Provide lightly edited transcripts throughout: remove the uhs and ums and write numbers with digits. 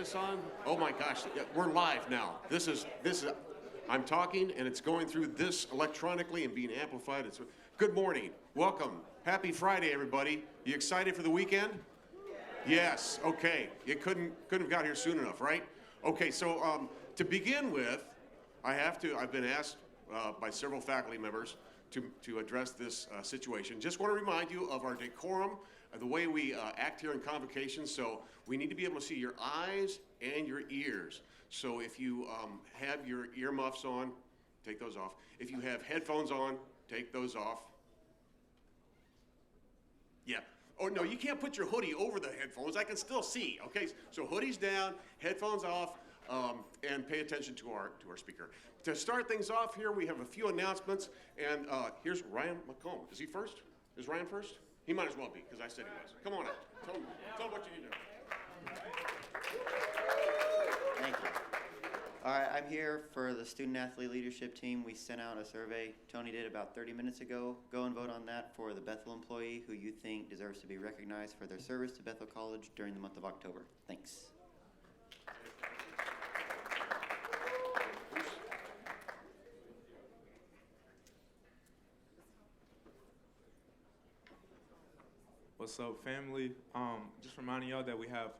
this on? Oh my gosh, we're live now. This is, I'm talking and it's going through this electronically and being amplified. Good morning, welcome, happy Friday, everybody. You excited for the weekend? Yes, okay. You couldn't have got here soon enough, right? Okay, so to begin with, I've been asked by several faculty members to address this situation. Just want to remind you of our decorum, the way we act here in Convocation. So we need to be able to see your eyes and your ears. So if you have your earmuffs on, take those off. If you have headphones on, take those off. Yeah. Oh, no, you can't put your hoodie over the headphones. I can still see, okay? So hoodies down, headphones off, and pay attention to our speaker. To start things off here, we have a few announcements, and here's Ryan McComb. Is he first? Is Ryan first? He might as well be, because I said he was. Come on up. Tell him what you need to know. Thank you. All right, I'm here for the Student Athlete Leadership Team. We sent out a survey, Tony did about 30 minutes ago. Go and vote on that for the Bethel employee who you think deserves to be recognized for their service to Bethel College during the month of October. Thanks. What's up, family? Just reminding y'all that we have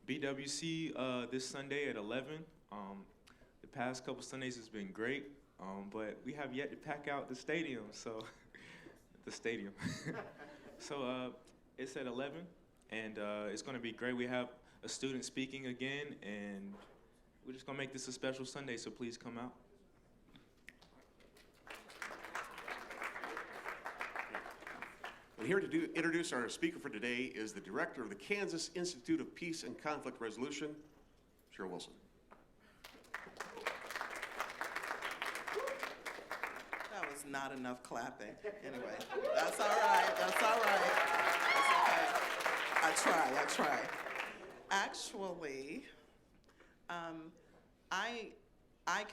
BWC this Sunday at 11. The past couple Sundays has been great, but we have yet to pack out the stadium, so so it's at 11, and it's going to be great. We have a student speaking again, and we're just going to make this a special Sunday, so please come out. And here to introduce our speaker for today is the director of the Kansas Institute of Peace and Conflict Resolution, Cheryl Wilson. That was not enough clapping. Anyway, that's all right. That's all right. That's okay. I try. Actually, I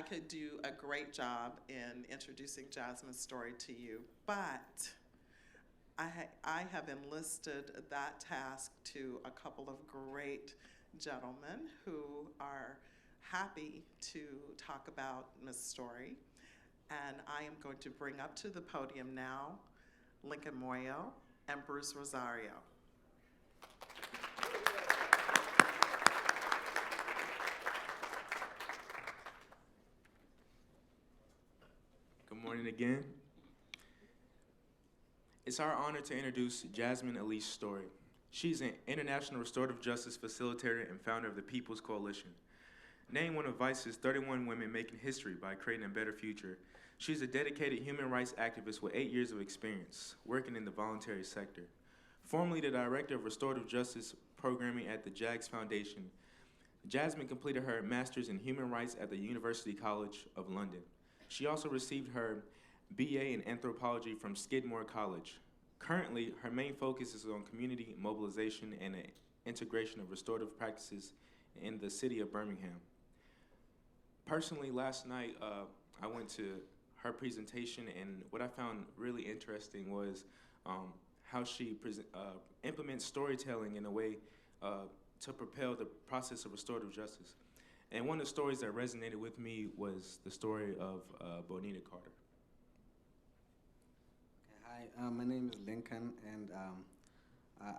could do a great job in introducing Jasmyn Story to you, but I have enlisted that task to a couple of great gentlemen who are happy to talk about Ms. Story. And I am going to bring up to the podium now Lincoln Moyo and Bruce Rosario. Good morning again. It's our honor to introduce Jasmyn Elise Story. She's an international restorative justice facilitator and founder of the People's Coalition. Named one of Vice's 31 women making history by creating a better future, she's a dedicated human rights activist with 8 years of experience working in the voluntary sector. Formerly the director of restorative justice programming at the JAGS Foundation, Jasmyn completed her master's in human rights at the University College of London. She also received her BA in anthropology from Skidmore College. Currently, her main focus is on community mobilization and the integration of restorative practices in the city of Birmingham. Personally, last night, I went to her presentation, and what I found really interesting was how she implements storytelling in a way to propel the process of restorative justice. And one of the stories that resonated with me was the story of Bonita Carter. Hi, my name is Lincoln, and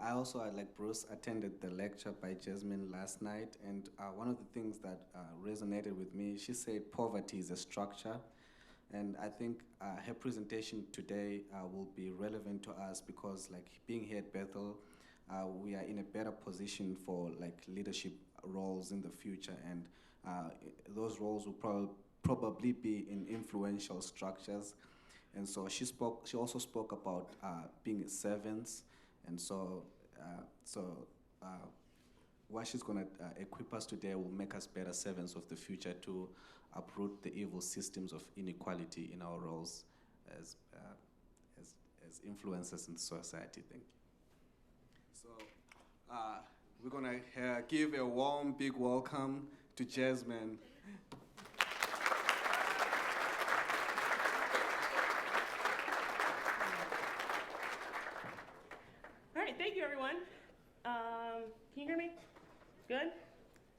I also, like Bruce, attended the lecture by Jasmyn last night, and one of the things that resonated with me, she said poverty is a structure, and I think her presentation today will be relevant to us because, like, being here at Bethel, we are in a better position for like leadership roles in the future, and those roles will probably be in influential structures. And so she also spoke about being servants, and so what she's going to equip us today will make us better servants of the future to uproot the evil systems of inequality in our roles as influencers in society. Thank you. So we're going to give a warm, big welcome to Jasmyn. All right, thank you, everyone. Can you hear me? Good?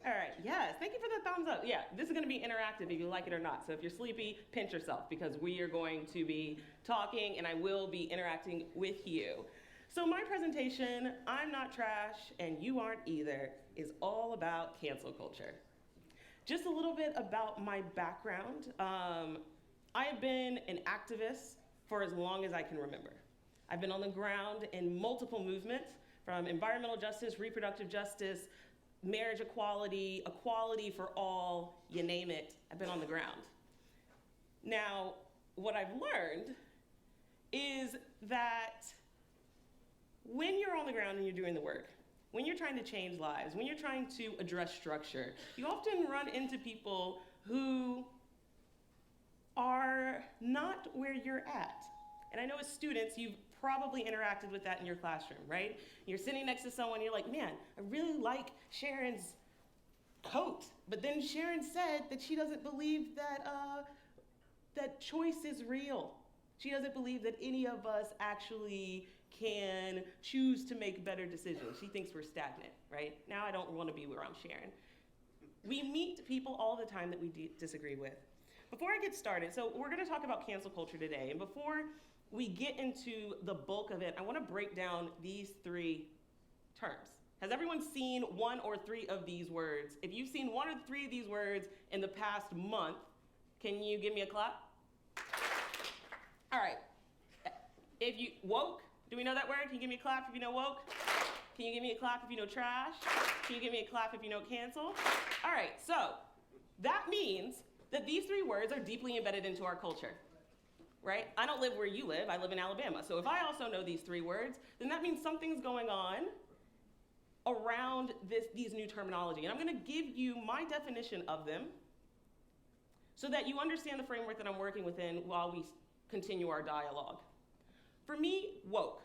All right, yes, thank you for the thumbs up. Yeah, this is gonna be interactive if you like it or not. So if you're sleepy, pinch yourself because we are going to be talking and I will be interacting with you. So my presentation, I'm not trash and you aren't either, is all about cancel culture. Just a little bit about my background. I have been an activist for as long as I can remember. I've been on the ground in multiple movements, from environmental justice, reproductive justice, marriage equality, equality for all, you name it, I've been on the ground. Now, what I've learned is that when you're on the ground and you're doing the work, when you're trying to change lives, when you're trying to address structure, you often run into people who are not where you're at. And I know as students, you've probably interacted with that in your classroom, right? You're sitting next to someone, you're like, man, I really like Sharon's coat. But then Sharon said that she doesn't believe that, that choice is real. She doesn't believe that any of us actually can choose to make better decisions. She thinks we're stagnant, right? Now I don't want to be where I'm Sharon. We meet people all the time that we disagree with. Before I get started, so we're going to talk about cancel culture today, and before we get into the bulk of it, I want to break down these three terms. Has everyone seen one or three of these words? If you've seen one or three of these words in the past month, can you give me a clap? All right. If you woke, do we know that word? Can you give me a clap if you know woke? Can you give me a clap if you know trash? Can you give me a clap if you know cancel? All right, so that means that these three words are deeply embedded into our culture, right? I don't live where you live, I live in Alabama. So if I also know these three words, then that means something's going on around these new terminology. And I'm gonna give you my definition of them so that you understand the framework that I'm working within while we continue our dialogue. For me, woke.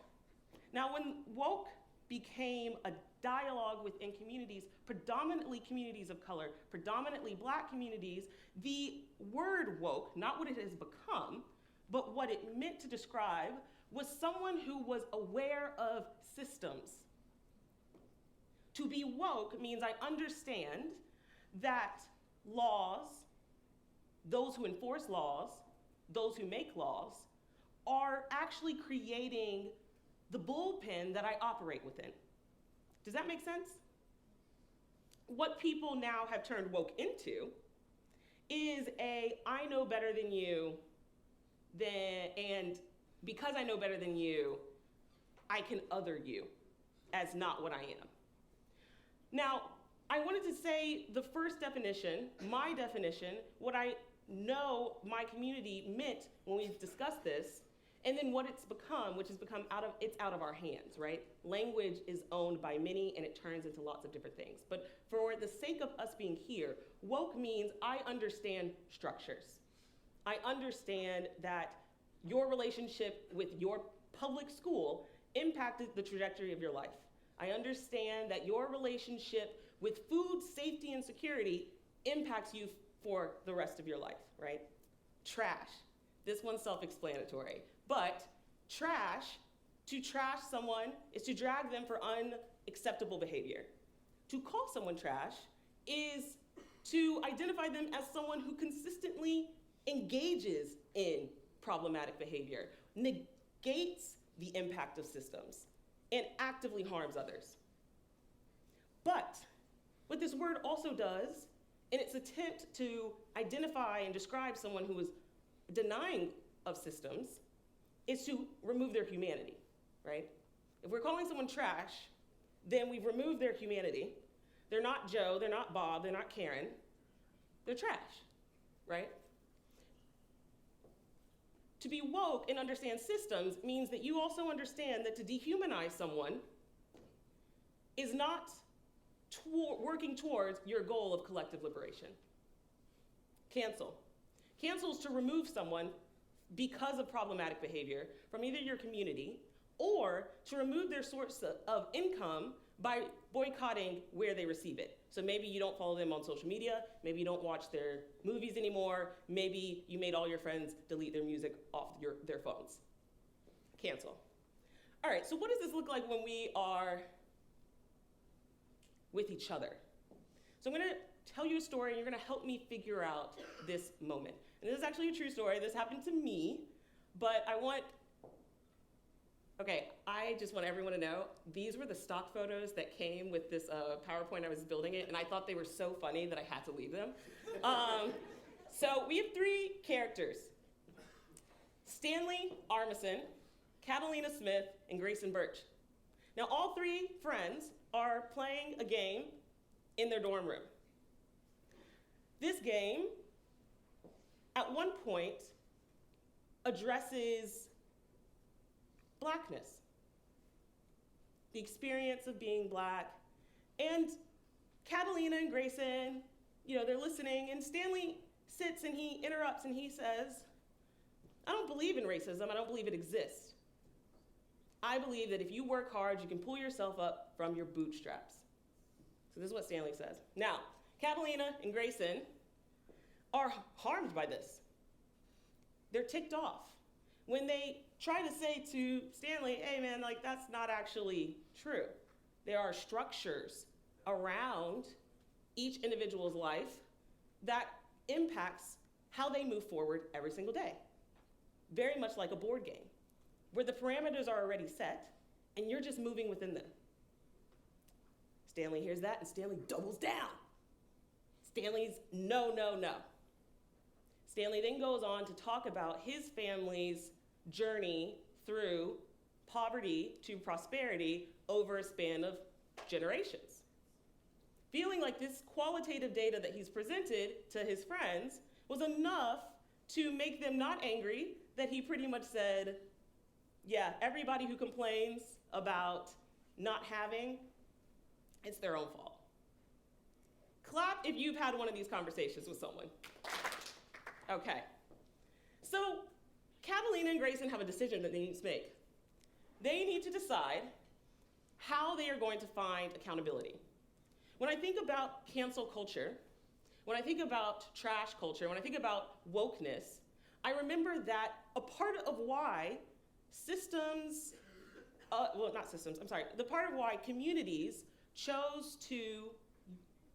Now, when woke became a dialogue within communities, predominantly communities of color, predominantly Black communities, the word woke, not what it has become, but what it meant to describe, was someone who was aware of systems. To be woke means I understand that laws, those who enforce laws, those who make laws, are actually creating the bullpen that I operate within. Does that make sense? What people now have turned woke into is I know better than you, and because I know better than you, I can other you as not what I am. Now, I wanted to say the first definition, my definition, what I know my community meant when we discussed this, and then what it's become, which has become it's out of our hands, right? Language is owned by many and it turns into lots of different things. But for the sake of us being here, woke means I understand structures. I understand that your relationship with your public school impacted the trajectory of your life. I understand that your relationship with food safety and security impacts you for the rest of your life, right? Trash. This one's self-explanatory. But trash, to trash someone is to drag them for unacceptable behavior. To call someone trash is to identify them as someone who consistently engages in problematic behavior, negates the impact of systems, and actively harms others. But what this word also does, in its attempt to identify and describe someone who is denying of systems, is to remove their humanity, right? If we're calling someone trash, then we've removed their humanity. They're not Joe, they're not Bob, they're not Karen. They're trash, right? To be woke and understand systems means that you also understand that to dehumanize someone is not working towards your goal of collective liberation. Cancel. Cancel is to remove someone because of problematic behavior from either your community or to remove their source of income by boycotting where they receive it. So maybe you don't follow them on social media, maybe you don't watch their movies anymore, maybe you made all your friends delete their music off their phones. Cancel. All right, so what does this look like when we are with each other? So I'm gonna you a story, and you're gonna help me figure out this moment. And this is actually a true story. This happened to me, but I just want everyone to know, these were the stock photos that came with this PowerPoint I was building it, and I thought they were so funny that I had to leave them. So we have 3 characters: Stanley Armisen, Catalina Smith, and Grayson Birch. Now, all 3 friends are playing a game in their dorm room. This game, at one point, addresses blackness, the experience of being black. And Catalina and Grayson, they're listening, and Stanley sits and he interrupts and he says, I don't believe in racism. I don't believe it exists. I believe that if you work hard, you can pull yourself up from your bootstraps. So this is what Stanley says. Now, Catalina and Grayson are harmed by this. They're ticked off. When they try to say to Stanley, hey man, that's not actually true. There are structures around each individual's life that impacts how they move forward every single day. Very much like a board game, where the parameters are already set and you're just moving within them. Stanley hears that and Stanley doubles down. Stanley's no, no, no. Stanley then goes on to talk about his family's journey through poverty to prosperity over a span of generations. Feeling like this qualitative data that he's presented to his friends was enough to make them not angry, that he pretty much said, yeah, everybody who complains about not having, it's their own fault. Clap if you've had one of these conversations with someone. Okay. So Catalina and Grayson have a decision that they need to make. They need to decide how they are going to find accountability. When I think about cancel culture, when I think about trash culture, when I think about wokeness, I remember that a part of why the part of why communities chose to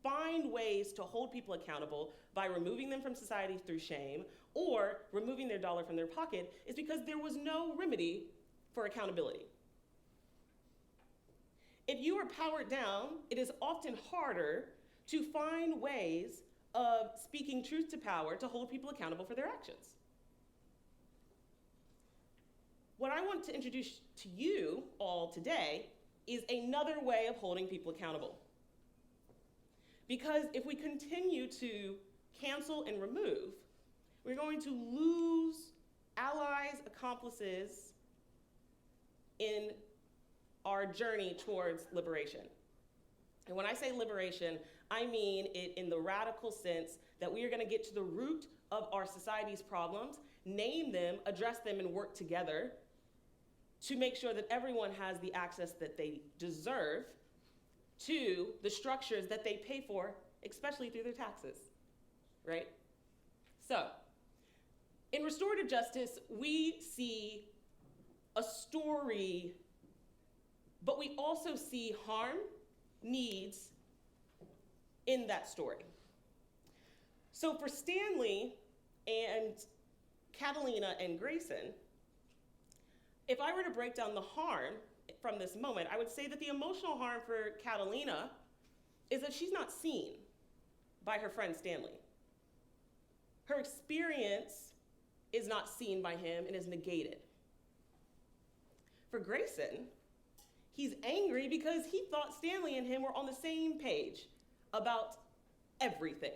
find ways to hold people accountable by removing them from society through shame or removing their dollar from their pocket is because there was no remedy for accountability. If you are powered down, it is often harder to find ways of speaking truth to power to hold people accountable for their actions. What I want to introduce to you all today is another way of holding people accountable. Because if we continue to cancel and remove, we're going to lose allies, accomplices in our journey towards liberation. And when I say liberation, I mean it in the radical sense that we are going to get to the root of our society's problems, name them, address them, and work together to make sure that everyone has the access that they deserve to the structures that they pay for, especially through their taxes, right? So, in restorative justice, we see a story, but we also see harm, needs in that story. So for Stanley and Catalina and Grayson, if I were to break down the harm from this moment, I would say that the emotional harm for Catalina is that she's not seen by her friend Stanley. Her experience is not seen by him and is negated. For Grayson, he's angry because he thought Stanley and him were on the same page about everything.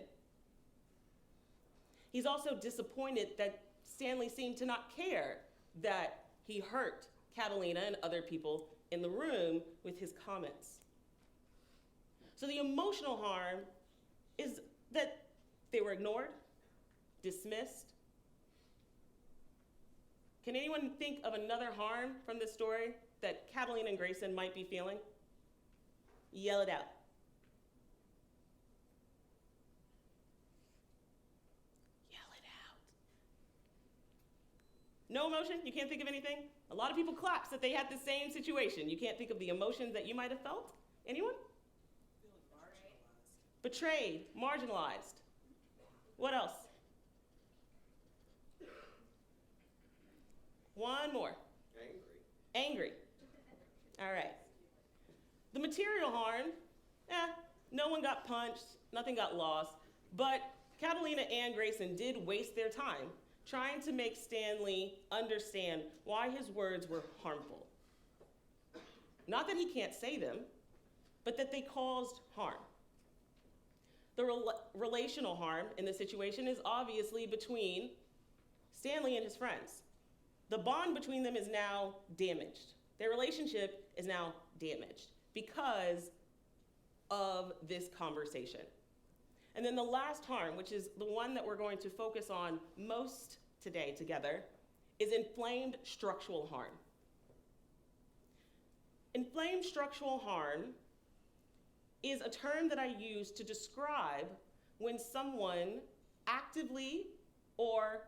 He's also disappointed that Stanley seemed to not care that he hurt Catalina and other people in the room with his comments. So the emotional harm is that they were ignored, dismissed. Can anyone think of another harm from this story that Catalina and Grayson might be feeling? Yell it out. Yell it out. No emotion? You can't think of anything? A lot of people claps that they had the same situation. You can't think of the emotions that you might have felt? Anyone? betrayed, marginalized. What else? One more. Angry. All right. The material harm, no one got punched, nothing got lost, but Catalina and Grayson did waste their time trying to make Stanley understand why his words were harmful. Not that he can't say them, but that they caused harm. The relational harm in this situation is obviously between Stanley and his friends. The bond between them is now damaged. Their relationship is now damaged because of this conversation. And then the last harm, which is the one that we're going to focus on most today together, is inflamed structural harm. Inflamed structural harm is a term that I use to describe when someone actively or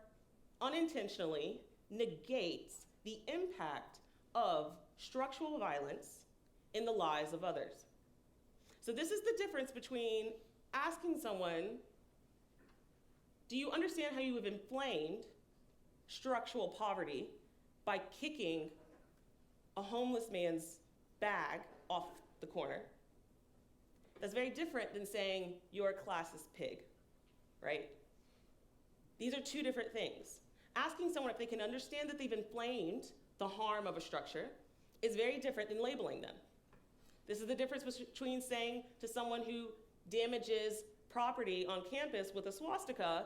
unintentionally negates the impact of structural violence in the lives of others. So this is the difference between asking someone, do you understand how you have inflamed structural poverty by kicking a homeless man's bag off the corner? That's very different than saying you're a classist pig, right? These are two different things. Asking someone if they can understand that they've inflamed the harm of a structure is very different than labeling them. This is the difference between saying to someone who damages property on campus with a swastika,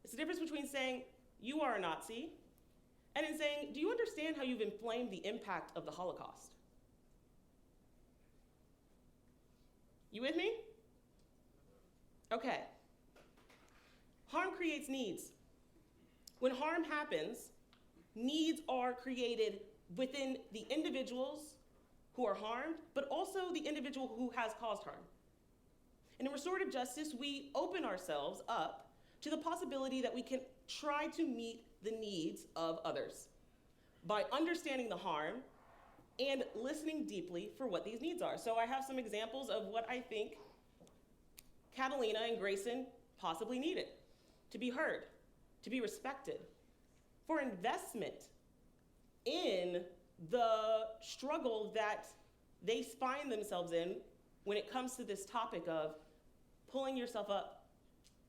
it's the difference between saying, you are a Nazi, and in saying, do you understand how you've inflamed the impact of the Holocaust? You with me? Okay. Harm creates needs. When harm happens, needs are created within the individuals who are harmed, but also the individual who has caused harm. And in restorative justice, we open ourselves up to the possibility that we can try to meet the needs of others by understanding the harm and listening deeply for what these needs are. So I have some examples of what I think Catalina and Grayson possibly needed: to be heard, to be respected, for investment in the struggle that they find themselves in when it comes to this topic of pulling yourself up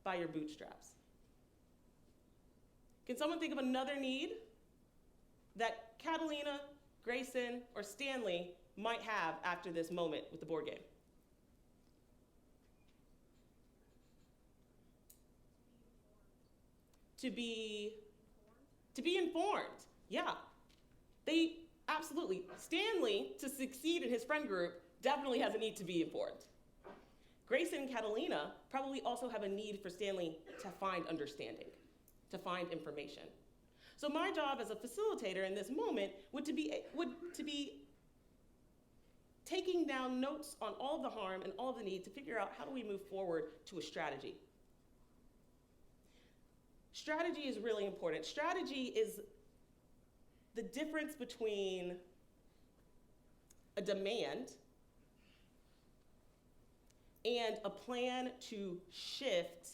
by your bootstraps. Can someone think of another need that Catalina, Grayson, or Stanley might have after this moment with the board game? To be informed. Yeah. They absolutely. Stanley, to succeed in his friend group, definitely has a need to be informed. Grayson and Catalina probably also have a need for Stanley to find understanding, to find information. So my job as a facilitator in this moment would to be taking down notes on all of the harm and all of the need to figure out how do we move forward to a strategy. Strategy is really important. Strategy is the difference between a demand and a plan to shift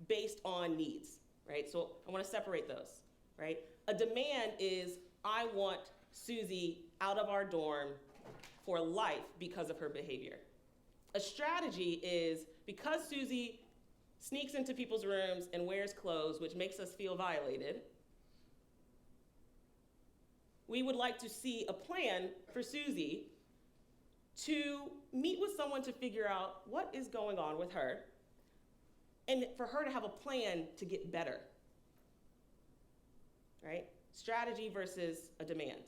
based on needs, right? So I want to separate those, right? A demand is, I want Susie out of our dorm for life because of her behavior. A strategy is, because Susie sneaks into people's rooms and wears clothes, which makes us feel violated, we would like to see a plan for Susie to meet with someone to figure out what is going on with her, and for her to have a plan to get better, right? Strategy versus a demand.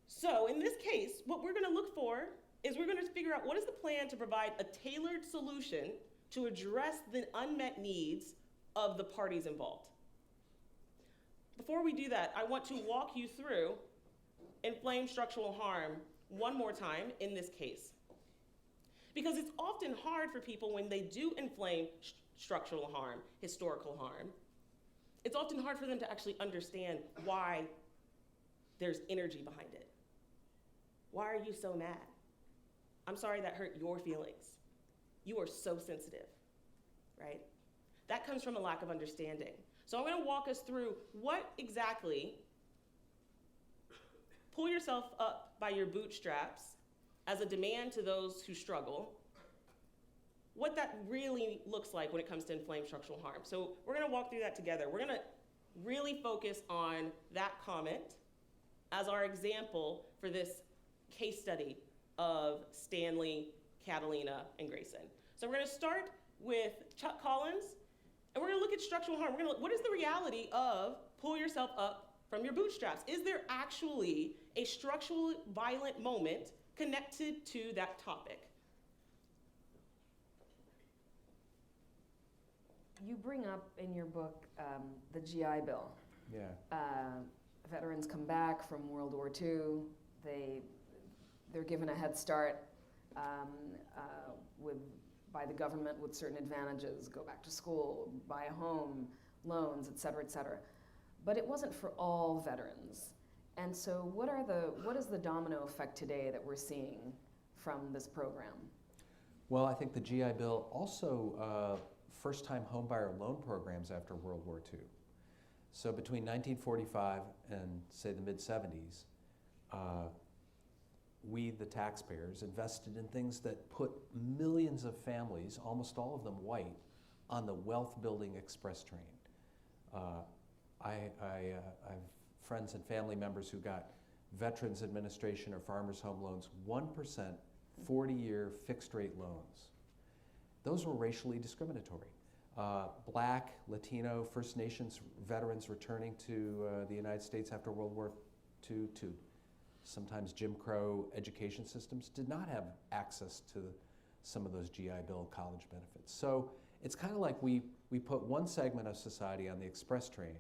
So in this case, what we're gonna look for is we're gonna figure out what is the plan to provide a tailored solution to address the unmet needs of the parties involved. Before we do that, I want to walk you through inflamed structural harm one more time in this case. Because it's often hard for people when they do inflame structural harm, historical harm, it's often hard for them to actually understand why there's energy behind it. Why are you so mad? I'm sorry that hurt your feelings. you are so sensitive, right? That comes from a lack of understanding. So I'm gonna walk us through what exactly pull yourself up by your bootstraps as a demand to those who struggle, what that really looks like when it comes to inflamed structural harm. So we're gonna walk through that together. We're gonna really focus on that comment as our example for this case study of Stanley, Catalina, and Grayson. So we're gonna start with Chuck Collins, and we're gonna look at structural harm. We're gonna look, what is the reality of pull yourself up from your bootstraps? Is there actually a structural violent moment connected to that topic? You bring up in your book the GI Bill. Yeah. Veterans come back from World War II. They're given a head start by the government with certain advantages, go back to school, buy a home, loans, et cetera, et cetera. But it wasn't for all veterans. And so what is the domino effect today that we're seeing from this program? Well, I think the GI Bill also first-time homebuyer loan programs after World War II. So between 1945 and, say, the mid-70s, we, the taxpayers, invested in things that put millions of families, almost all of them white, on the wealth-building express train. I have friends and family members who got Veterans Administration or Farmers Home Loans, 1%, 40-year fixed-rate loans. Those were racially discriminatory. Black, Latino, First Nations veterans returning to the United States after World War II to sometimes Jim Crow education systems did not have access to some of those GI Bill college benefits. So it's kind of like we put one segment of society on the express train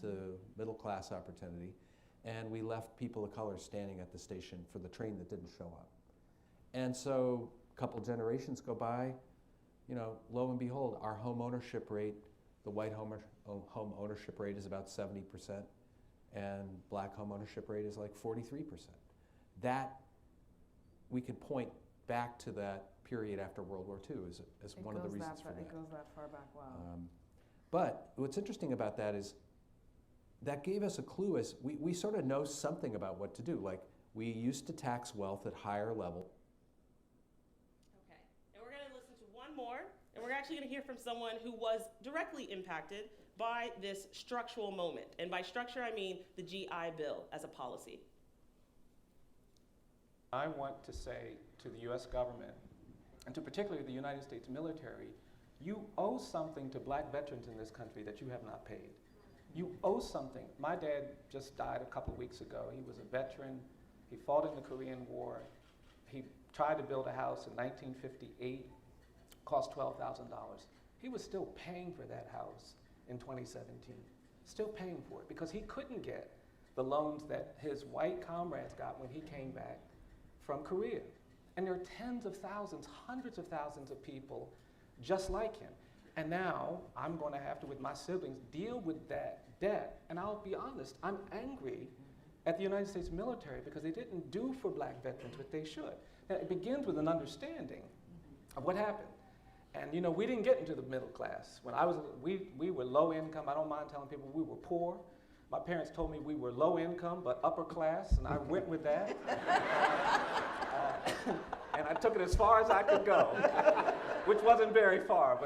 to middle class opportunity, and we left people of color standing at the station for the train that didn't show up. And so a couple generations go by, you know, lo and behold, our home ownership rate, the white home ownership rate is about 70%, and black home ownership rate is like 43%. That, we could point back to that period after World War II as one of the reasons for that. It goes that far back, wow. But what's interesting about that is that gave us a clue as we sort of know something about what to do. Like, we used to tax wealth at higher level. Okay, and we're gonna listen to one more, and we're actually gonna hear from someone who was directly impacted by this structural moment. And by structure, I mean the GI Bill as a policy. I want to say to the U.S. government, and to particularly the United States military, you owe something to black veterans in this country that you have not paid. You owe something. My dad just died a couple weeks ago. He was a veteran. He fought in the Korean War. He tried to build a house in 1958, cost $12,000. He was still paying for that house in 2017, still paying for it because he couldn't get the loans that his white comrades got when he came back from Korea. And there are tens of thousands, hundreds of thousands of people just like him. And now I'm going to have to, with my siblings, deal with that debt. And I'll be honest, I'm angry at the United States military because they didn't do for black veterans what they should. Now, it begins with an understanding of what happened. And you know, we didn't get into the middle class. When I was, we were low income. I don't mind telling people we were poor. My parents told me we were low income but upper class, and I went with that. And I took it as far as I could go, which wasn't very far.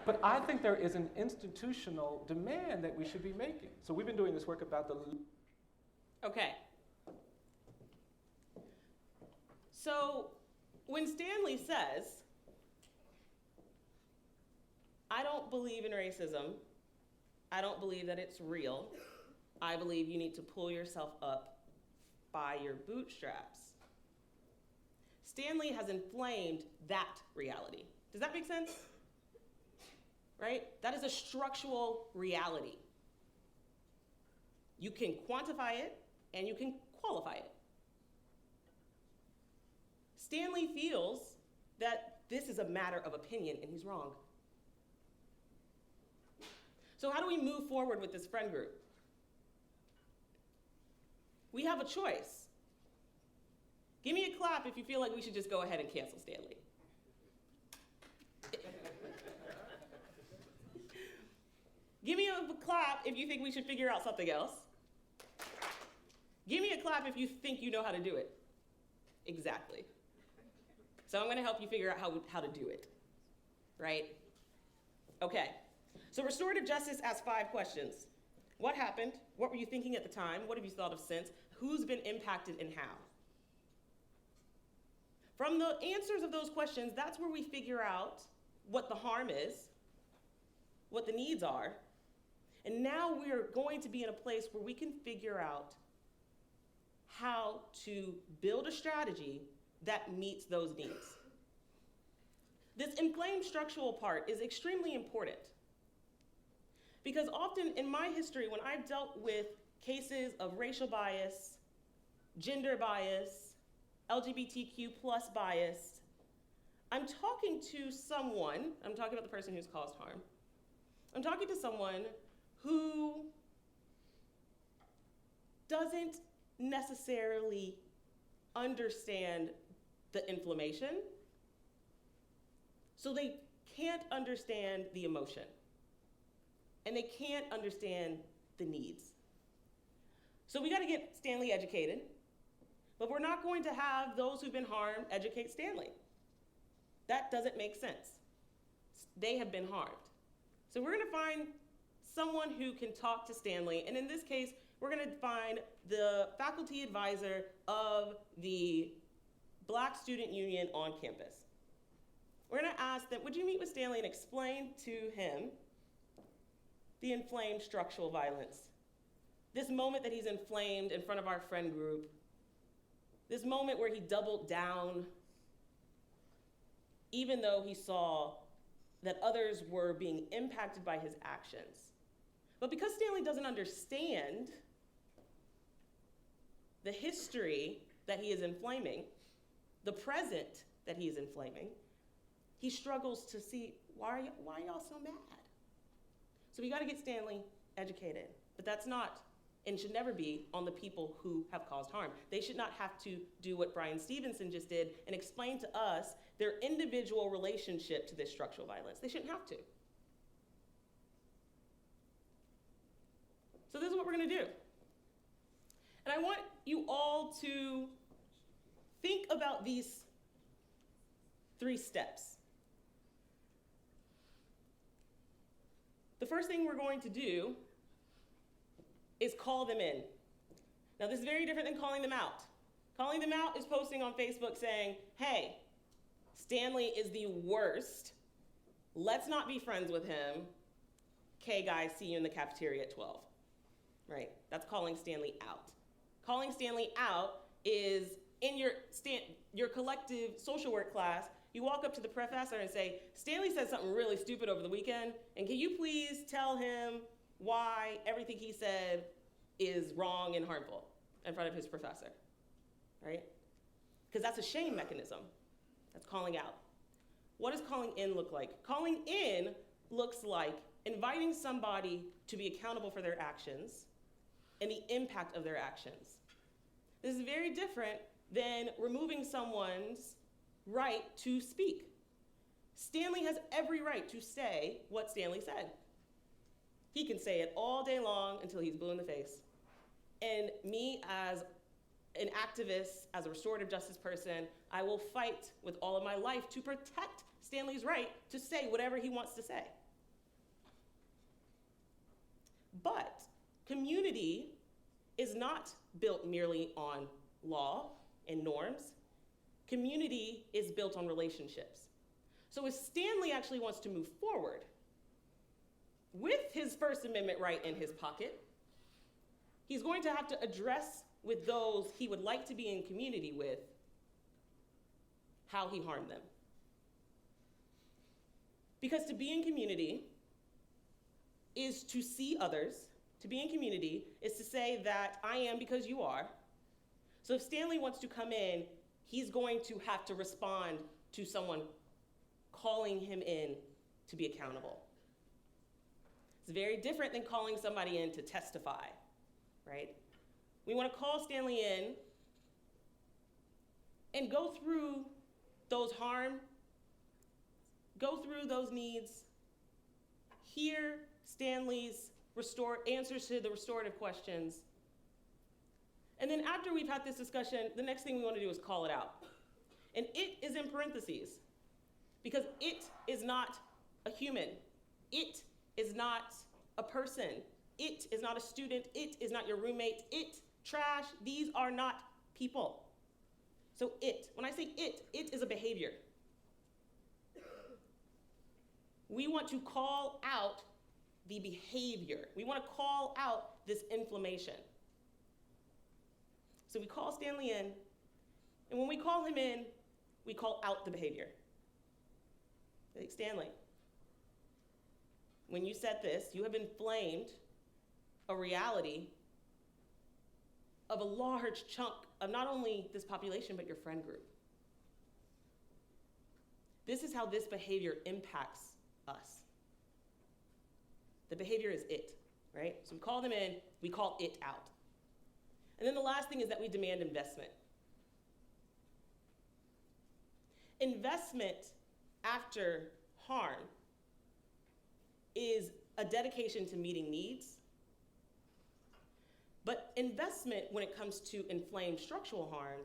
But I think there is an institutional demand that we should be making. So we've been doing this work about the... Okay. So when Stanley says, I don't believe in racism, I don't believe that it's real, I believe you need to pull yourself up by your bootstraps, Stanley has inflamed that reality. Does that make sense? Right? That is a structural reality. You can quantify it and you can qualify it. Stanley feels that this is a matter of opinion and he's wrong. So how do we move forward with this friend group? We have a choice. Give me a clap if you feel like we should just go ahead and cancel Stanley. Give me a clap if you think we should figure out something else. Give me a clap if you think you know how to do it. Exactly. So I'm going to help you figure out how to do it, right? Okay. So restorative justice asks 5 questions. What happened? What were you thinking at the time? What have you thought of since? Who's been impacted and how? From the answers of those questions, that's where we figure out what the harm is, what the needs are, and now we're going to be in a place where we can figure out how to build a strategy that meets those needs. This inflamed structural part is extremely important because often in my history, when I've dealt with cases of racial bias, gender bias, LGBTQ plus bias, I'm talking to someone, I'm talking about the person who's caused harm, I'm talking to someone who doesn't necessarily understand the inflammation, so they can't understand the emotion, and they can't understand the needs. So we gotta get Stanley educated, but we're not going to have those who've been harmed educate Stanley. That doesn't make sense. They have been harmed. So we're gonna find someone who can talk to Stanley, and in this case, we're gonna find the faculty advisor of the Black Student Union on campus. We're gonna ask them, would you meet with Stanley and explain to him the inflamed structural violence? This moment that he's inflamed in front of our friend group, this moment where he doubled down, even though he saw that others were being impacted by his actions. But because Stanley doesn't understand the history that he is inflaming, the present that he is inflaming, he struggles to see, why are y'all so mad? So we gotta get Stanley educated, but that's not, and should never be, on the people who have caused harm. They should not have to do what Brian Stevenson just did and explain to us their individual relationship to this structural violence. They shouldn't have to. So this is what we're gonna do. And I want you all to think about these 3 steps. The first thing we're going to do is call them in. Now this is very different than calling them out. Calling them out is posting on Facebook saying, hey, Stanley is the worst. Let's not be friends with him. Okay guys, see you in the cafeteria at 12. Right? That's calling Stanley out. Calling Stanley out is in your collective social work class, you walk up to the professor and say, Stanley said something really stupid over the weekend, and can you please tell him why everything he said is wrong and harmful in front of his professor, right? Because that's a shame mechanism. That's calling out. What does calling in look like? Calling in looks like inviting somebody to be accountable for their actions and the impact of their actions. This is very different than removing someone's right to speak. Stanley has every right to say what Stanley said. He can say it all day long until he's blue in the face. And me as an activist, as a restorative justice person, I will fight with all of my life to protect Stanley's right to say whatever he wants to say. But community is not built merely on law and norms. Community is built on relationships. So if Stanley actually wants to move forward with his First Amendment right in his pocket, he's going to have to address with those he would like to be in community with how he harmed them. Because to be in community is to see others. To be in community is to say that I am because you are. So if Stanley wants to come in, he's going to have to respond to someone calling him in to be accountable. It's very different than calling somebody in to testify, right? We want to call Stanley in and go through those harm, go through those needs, hear Stanley's answers to the restorative questions. And then after we've had this discussion, the next thing we want to do is call it out. And it is in parentheses, because it is not a human. It is not a person. It is not a student. It is not your roommate. It, trash, these are not people. So when I say it is a behavior. We want to call out the behavior. We want to call out this inflammation. So we call Stanley in, and when we call him in, we call out the behavior. Like, Stanley, when you said this, you have inflamed a reality of a large chunk of not only this population, but your friend group. This is how this behavior impacts us. The behavior is it, right? So we call them in, we call it out. And then the last thing is that we demand investment. Investment after harm is a dedication to meeting needs. But investment when it comes to inflamed structural harm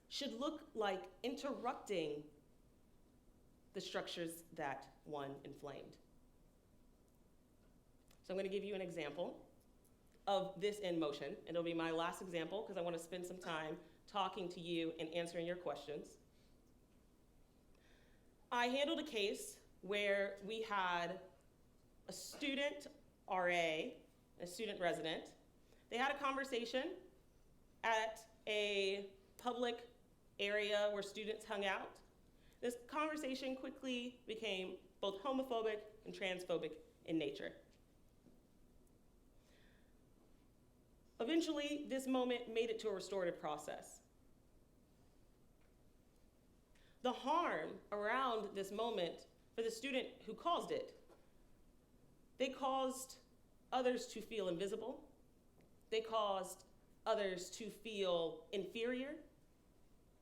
should look like interrupting the structures that one inflamed. So I'm going to give you an example of this in motion, and it'll be my last example because I want to spend some time talking to you and answering your questions. I handled a case where we had a student RA, a student resident. They had a conversation at a public area where students hung out. This conversation quickly became both homophobic and transphobic in nature. Eventually, this moment made it to a restorative process. The harm around this moment for the student who caused it, they caused others to feel invisible. They caused others to feel inferior.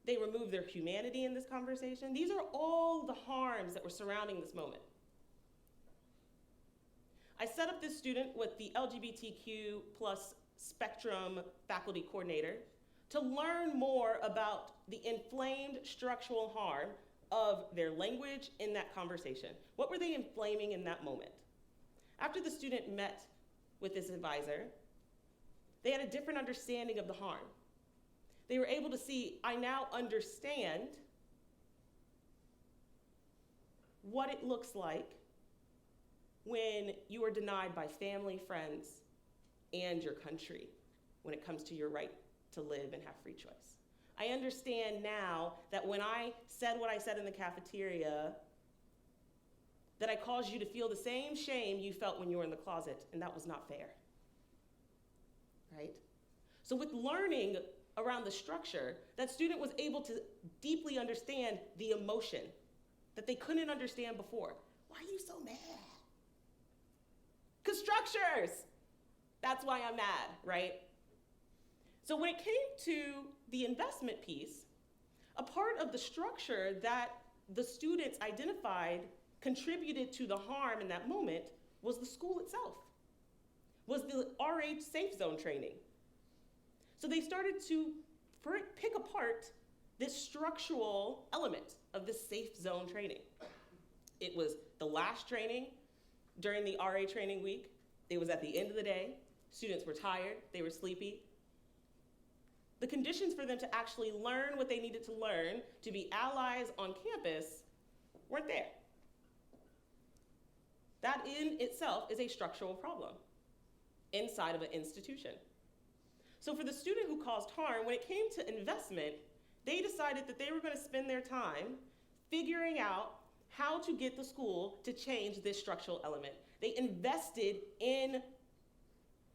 They removed their humanity in this conversation. These are all the harms that were surrounding this moment. I set up this student with the LGBTQ plus spectrum faculty coordinator to learn more about the inflamed structural harm of their language in that conversation. What were they inflaming in that moment? After the student met with this advisor, they had a different understanding of the harm. They were able to see, I now understand what it looks like when you are denied by family, friends, and your country when it comes to your right to live and have free choice. I understand now that when I said what I said in the cafeteria, that I caused you to feel the same shame you felt when you were in the closet, and that was not fair, right? So with learning around the structure, that student was able to deeply understand the emotion that they couldn't understand before. Why are you so mad? Because structures! That's why I'm mad, right? So when it came to the investment piece, a part of the structure that the students identified contributed to the harm in that moment was the school itself, was the RH safe zone training. So they started to pick apart this structural element of this safe zone training. It was the last training during the RA training week. It was at the end of the day. Students were tired, they were sleepy. The conditions for them to actually learn what they needed to learn to be allies on campus weren't there. That in itself is a structural problem inside of an institution. So for the student who caused harm, when it came to investment, they decided that they were going to spend their time figuring out how to get the school to change this structural element. They invested in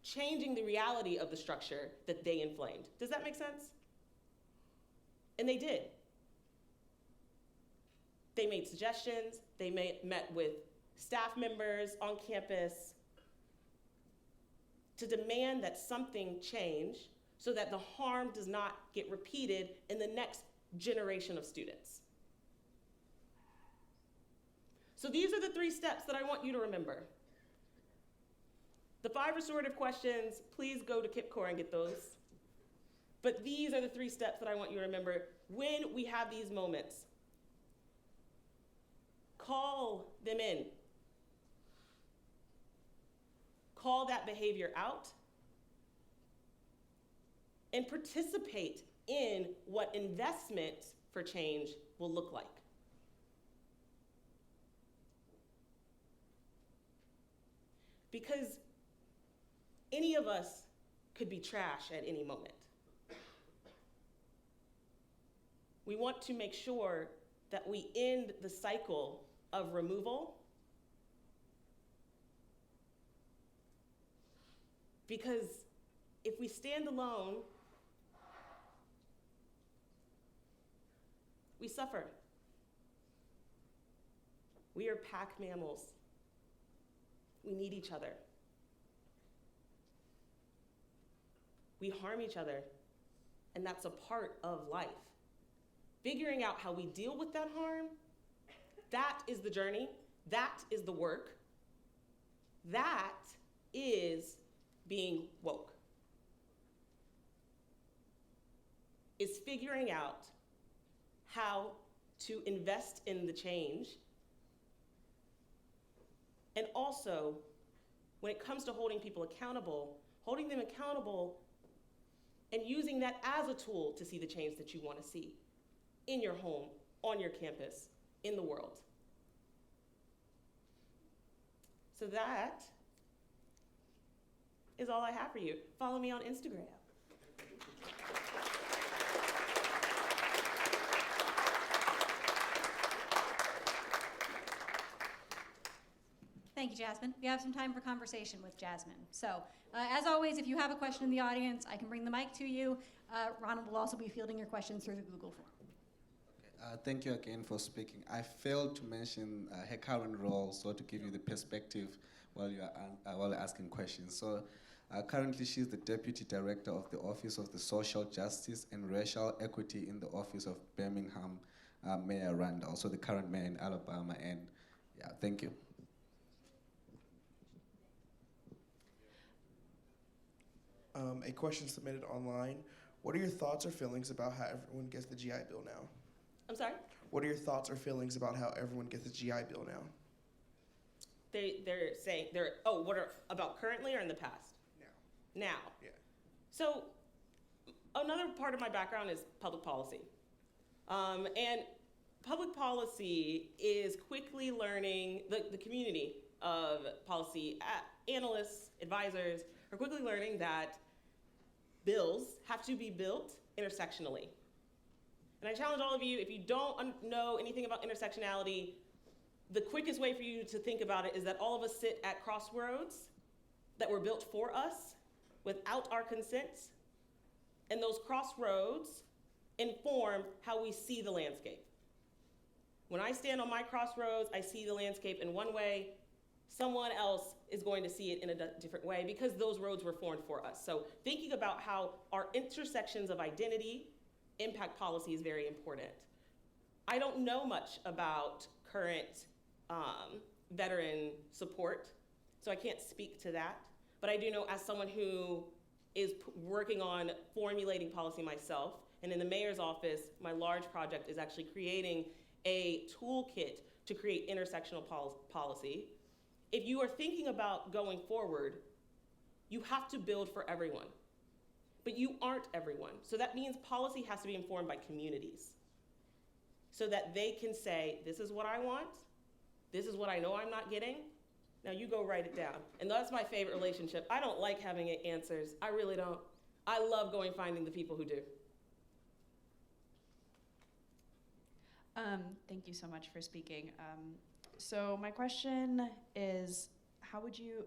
changing the reality of the structure that they inflamed. Does that make sense? And they did. They made suggestions, they met with staff members on campus to demand that something change so that the harm does not get repeated in the next generation of students. So these are the 3 steps that I want you to remember. The 5 restorative questions, please go to KIPCOR and get those. But these are the 3 steps that I want you to remember when we have these moments. Call them in. Call that behavior out. And participate in what investment for change will look like. Because any of us could be trash at any moment. We want to make sure that we end the cycle of removal, because if we stand alone, we suffer. We are pack mammals. We need each other. We harm each other, and that's a part of life. Figuring out how we deal with that harm, that is the journey, that is the work, that is being woke. Is figuring out how to invest in the change. And also, when it comes to holding people accountable, holding them accountable and using that as a tool to see the change that you want to see in your home, on your campus, in the world. So that is all I have for you. Follow me on Instagram. Thank you, Jasmyn. We have some time for conversation with Jasmyn. So, as always, if you have a question in the audience, I can bring the mic to you. Ronald will also be fielding your questions through the Google form. Thank you again for speaking. I failed to mention her current role, so to give you the perspective while you're asking questions. So, currently she's the Deputy Director of the Office of the Social Justice and Racial Equity in the Office of Birmingham Mayor Randall, so the current mayor in Alabama. And yeah, thank you. A question submitted online. What are your thoughts or feelings about how everyone gets the GI Bill now? I'm sorry? What are your thoughts or feelings about how everyone gets the GI Bill now? They're saying, what are about currently or in the past? Now. Yeah. So another part of my background is public policy. And public policy is quickly learning, the community of policy analysts, advisors, are quickly learning that bills have to be built intersectionally. And I challenge all of you, if you don't know anything about intersectionality, the quickest way for you to think about it is that all of us sit at crossroads that were built for us without our consent, and those crossroads inform how we see the landscape. When I stand on my crossroads, I see the landscape in one way. Someone else is going to see it in a different way because those roads were formed for us. So thinking about how our intersections of identity impact policy is very important. I don't know much about current veteran support, so I can't speak to that. But I do know, as someone who is working on formulating policy myself, and in the mayor's office, my large project is actually creating a toolkit to create intersectional policy. If you are thinking about going forward, you have to build for everyone. But you aren't everyone. So that means policy has to be informed by communities so that they can say, this is what I want, this is what I know I'm not getting, now you go write it down. And that's my favorite relationship. I don't like having answers. I really don't. I love going finding the people who do. Thank you so much for speaking. So my question is,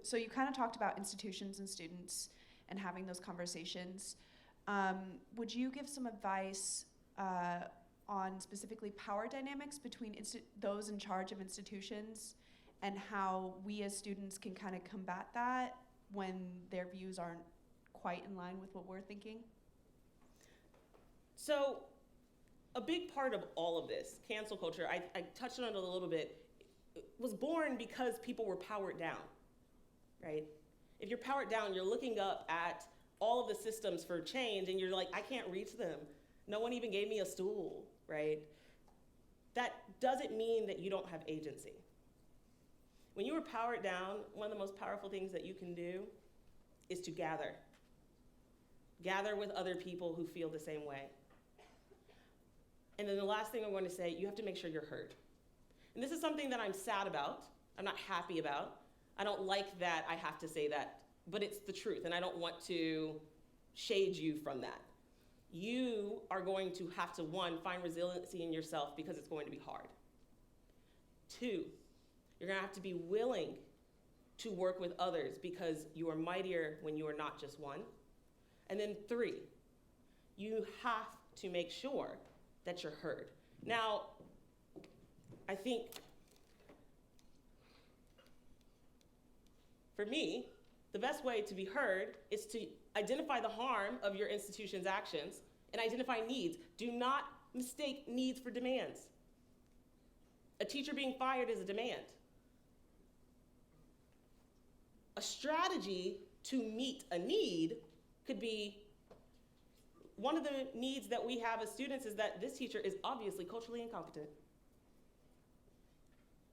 so you kind of talked about institutions and students and having those conversations. Would you give some advice on specifically power dynamics between those in charge of institutions and how we as students can kind of combat that when their views aren't quite in line with what we're thinking? So a big part of all of this, cancel culture, I touched on it a little bit, was born because people were powered down, right? If you're powered down, you're looking up at all of the systems for change and you're like, I can't reach them. No one even gave me a stool, right? That doesn't mean that you don't have agency. When you are powered down, one of the most powerful things that you can do is to gather. Gather with other people who feel the same way. And then the last thing I'm going to say, you have to make sure you're heard. And this is something that I'm sad about, I'm not happy about. I don't like that I have to say that, but it's the truth, and I don't want to shade you from that. You are going to have to, one, find resiliency in yourself because it's going to be hard. Two, you're gonna have to be willing to work with others because you are mightier when you are not just one. And then three, you have to make sure that you're heard. Now, I think for me, the best way to be heard is to identify the harm of your institution's actions and identify needs. Do not mistake needs for demands. A teacher being fired is a demand. A strategy to meet a need could be, one of the needs that we have as students is that this teacher is obviously culturally incompetent.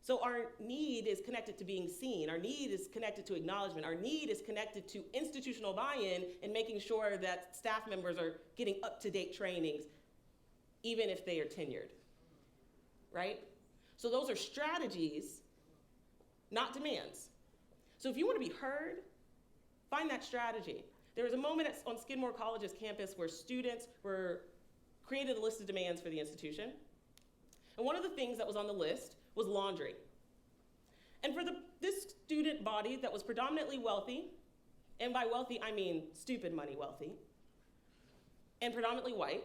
So our need is connected to being seen. Our need is connected to acknowledgement. Our need is connected to institutional buy-in and making sure that staff members are getting up-to-date trainings, even if they are tenured, right? So those are strategies, not demands. So if you want to be heard, find that strategy. There was a moment on Skidmore College's campus where students created a list of demands for the institution. And one of the things that was on the list was laundry. And for this student body that was predominantly wealthy, and by wealthy I mean stupid money wealthy, and predominantly white,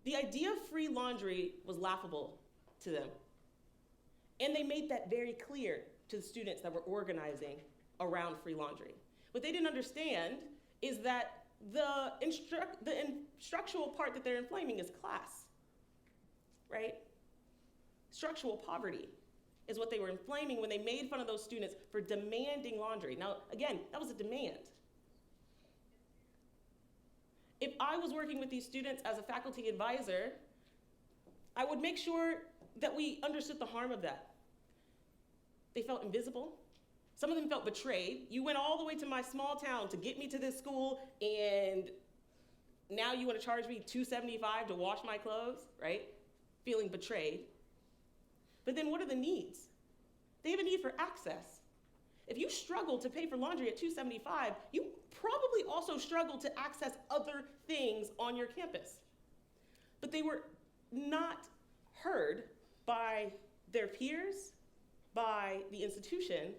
the idea of free laundry was laughable to them. And they made that very clear to the students that were organizing around free laundry. What they didn't understand is that the structural part that they're inflaming is class, right? Structural poverty is what they were inflaming when they made fun of those students for demanding laundry. Now, again, that was a demand. If I was working with these students as a faculty advisor, I would make sure that we understood the harm of that. They felt invisible. Some of them felt betrayed. You went all the way to my small town to get me to this school, and now you want to charge me $275 to wash my clothes, right? Feeling betrayed. But then what are the needs? They have a need for access. If you struggle to pay for laundry at $275, you probably also struggle to access other things on your campus. But they were not heard by their peers, by the institution,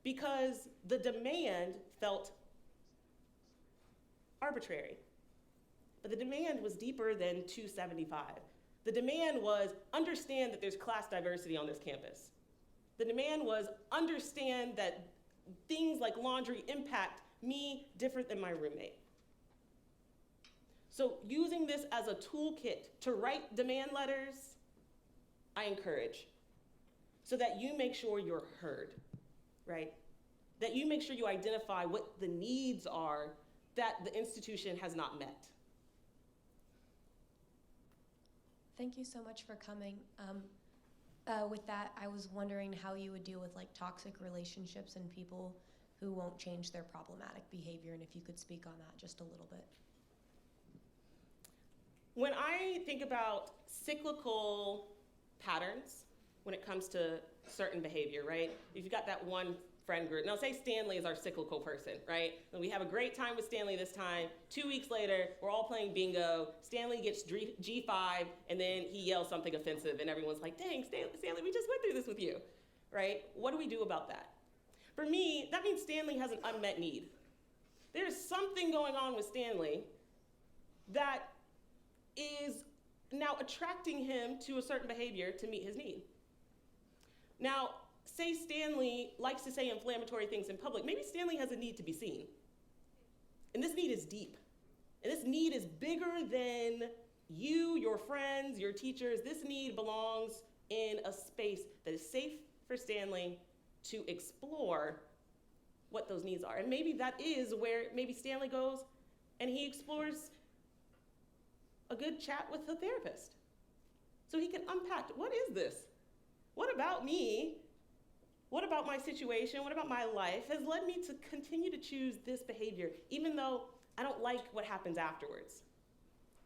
because the demand felt arbitrary. But the demand was deeper than $275. The demand was understand that there's class diversity on this campus. The demand was understand that things like laundry impact me different than my roommate. So using this as a toolkit to write demand letters, I encourage, so that you make sure you're heard, right? That you make sure you identify what the needs are that the institution has not met. Thank you so much for coming. With that, I was wondering how you would deal with like toxic relationships and people who won't change their problematic behavior, and if you could speak on that just a little bit. When I think about cyclical patterns when it comes to certain behavior, right? If you've got that one friend group, now say Stanley is our cyclical person, right? And we have a great time with Stanley this time. 2 weeks later, we're all playing bingo. Stanley gets G5, and then he yells something offensive, and everyone's like, dang, Stanley, we just went through this with you, right? What do we do about that? For me, that means Stanley has an unmet need. There's something going on with Stanley that is now attracting him to a certain behavior to meet his need. Now, say Stanley likes to say inflammatory things in public. Maybe Stanley has a need to be seen. And this need is deep. And this need is bigger than you, your friends, your teachers. This need belongs in a space that is safe for Stanley to explore what those needs are. And maybe that is where maybe Stanley goes and he explores a good chat with a therapist. So he can unpack, what is this? What about me? What about my situation? What about my life has led me to continue to choose this behavior, even though I don't like what happens afterwards,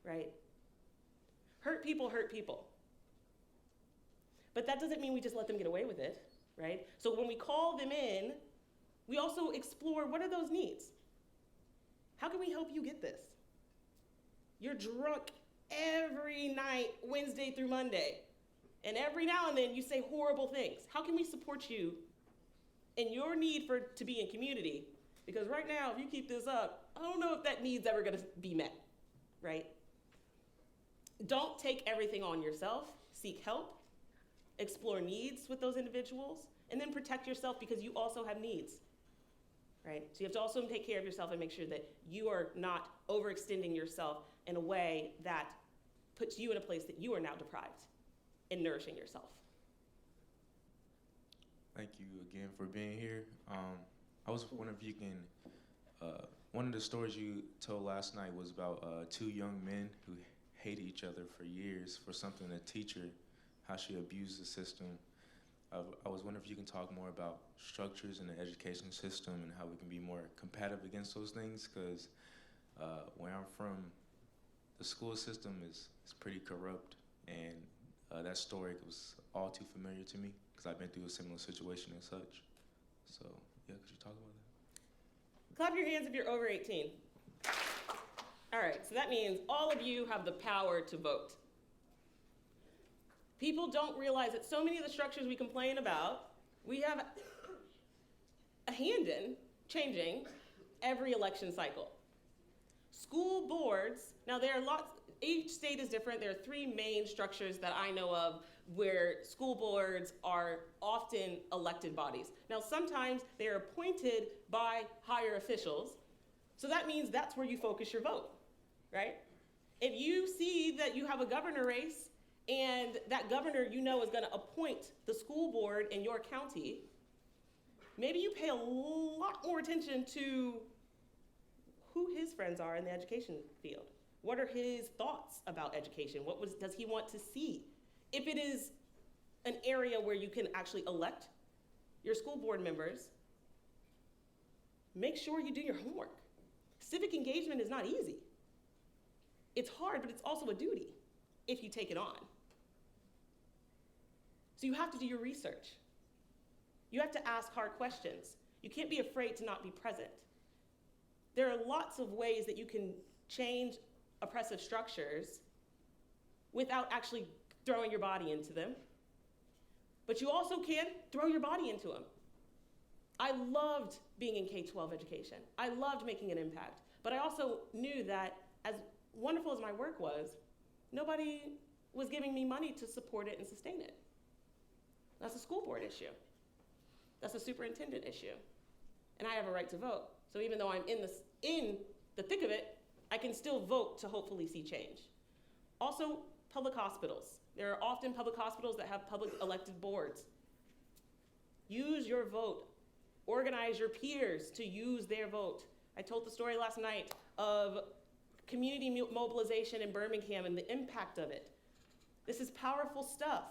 right? Hurt people hurt people. But that doesn't mean we just let them get away with it, right? So when we call them in, we also explore, what are those needs? How can we help you get this? You're drunk every night, Wednesday through Monday. And every now and then you say horrible things. How can we support you in your need to be in community? Because right now, if you keep this up, I don't know if that need's ever gonna be met, right? Don't take everything on yourself. Seek help. Explore needs with those individuals. And then protect yourself because you also have needs, right? So you have to also take care of yourself and make sure that you are not overextending yourself in a way that puts you in a place that you are now deprived in nourishing yourself. Thank you again for being here. I was wondering if you can, one of the stories you told last night was about two young men who hated each other for years for something a teacher, how she abused the system. I was wondering if you can talk more about structures in the education system and how we can be more combative against those things, because where I'm from, the school system is pretty corrupt, and that story was all too familiar to me because I've been through a similar situation and such. So, yeah, could you talk about that? Clap your hands if you're over 18. All right, so that means all of you have the power to vote. People don't realize that so many of the structures we complain about, we have a hand in changing every election cycle. School boards, now there are lots, each state is different. There are three main structures that I know of where school boards are often elected bodies. Now sometimes they are appointed by higher officials, so that means that's where you focus your vote, right? If you see that you have a governor race and that governor you know is gonna appoint the school board in your county, maybe you pay a lot more attention to who his friends are in the education field. What are his thoughts about education? Does he want to see? If it is an area where you can actually elect your school board members, make sure you do your homework. Civic engagement is not easy. It's hard, but it's also a duty if you take it on. So you have to do your research. You have to ask hard questions. You can't be afraid to not be present. There are lots of ways that you can change oppressive structures without actually throwing your body into them. But you also can throw your body into them. I loved being in K-12 education. I loved making an impact. But I also knew that as wonderful as my work was, nobody was giving me money to support it and sustain it. That's a school board issue. That's a superintendent issue. And I have a right to vote. So even though I'm in the thick of it, I can still vote to hopefully see change. Also, public hospitals. There are often public hospitals that have public elected boards. Use your vote. Organize your peers to use their vote. I told the story last night of community mobilization in Birmingham and the impact of it. This is powerful stuff.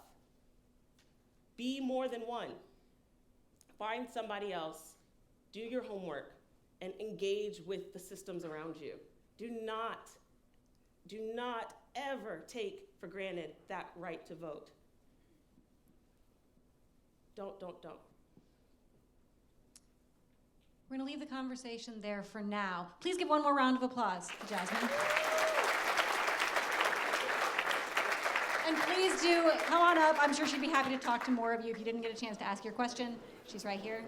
Be more than one. Find somebody else, do your homework, and engage with the systems around you. Do not ever take for granted that right to vote. Don't. We're going to leave the conversation there for now. Please give one more round of applause to Jasmyn. And please do come on up. I'm sure she'd be happy to talk to more of you if you didn't get a chance to ask your question. She's right here.